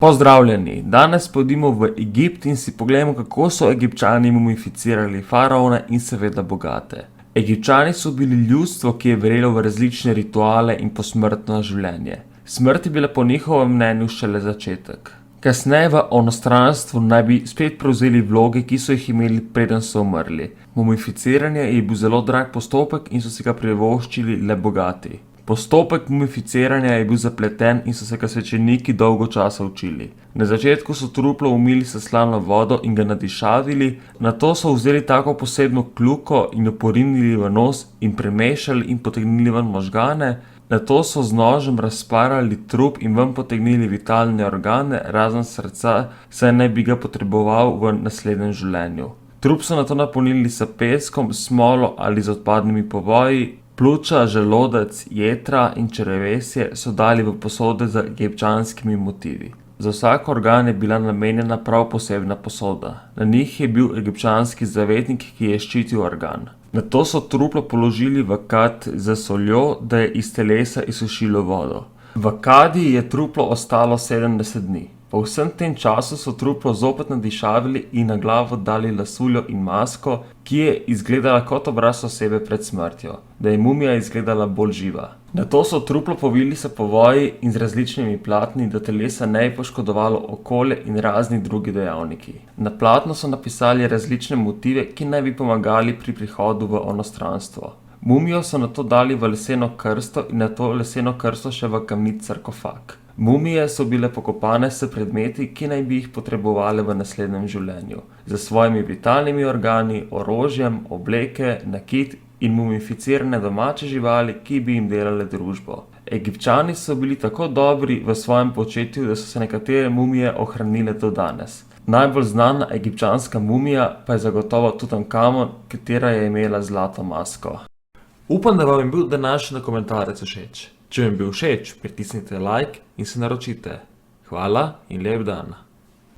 Pozdravljeni, danes pojdimo v Egipt in si pogledamo, kako so Egipčani mumificirali faraone in seveda bogate. Egipčani so bili ljudstvo, ki je verjelo v različne rituale in posmrtno življenje. Smrt je bila po njihovem mnenju šele začetek. Kasneje v onostranstvu naj bi spet prevzeli vloge, ki so jih imeli preden so umrli. Mumificiranje je bil zelo drag postopek in so si ga privoščili le bogati. Postopek mumificiranja je bil zapleten in so se ga svečeniki dolgo časa učili. Na začetku so truplo umili s slano vodo in ga nadišavili, nato so vzeli tako posebno kljuko in jo porinili v nos in premešali in potegnili ven možgane, nato so z nožem razparali trup in ven potegnili vitalne organe, razen srca, saj naj bi ga potreboval v naslednjem življenju. Trup so nato napolnili s peskom, smolo ali z odpadnimi povoji. Pljuča, želodec, jetra in črevesje so dali v posode z egipčanskimi motivi. Za vsak organ je bila namenjena prav posebna posoda. Na njih je bil egipčanski zavetnik, ki je ščitil organ. Nato so truplo položili v kad z soljo, da je iz telesa izsušilo vodo. V kadi je truplo ostalo 70 dni. Po vsem tem času so truplo zopet nadišavili in na glavo dali lasuljo in masko, ki je izgledala kot obraz osebe pred smrtjo, da je mumija izgledala bolj živa. Nato so truplo povili s povoji in z različnimi platni, da telesa ne bi poškodovalo okolje in razni drugi dejavniki. Na platno so napisali različne motive, ki naj bi pomagali pri prihodu v onostranstvo. Mumijo so nato dali v leseno krsto in nato leseno krsto še v kamnit sarkofag. Mumije so bile pokopane s predmeti, ki naj bi jih potrebovali v naslednjem življenju. Z svojimi vitalnimi organi, orožjem, obleke, nakit in mumificirane domače živali, ki bi jim delale družbo. Egipčani so bili tako dobri v svojem početju, da so se nekatere mumije ohranile do danes. Najbolj znana egipčanska mumija pa je zagotovo Tutankamon, katera je imela zlato masko. Upam, da vam je bil današnji komentarec všeč. Če vam je bil všeč, pritisnite like in se naročite. Hvala in lep dan.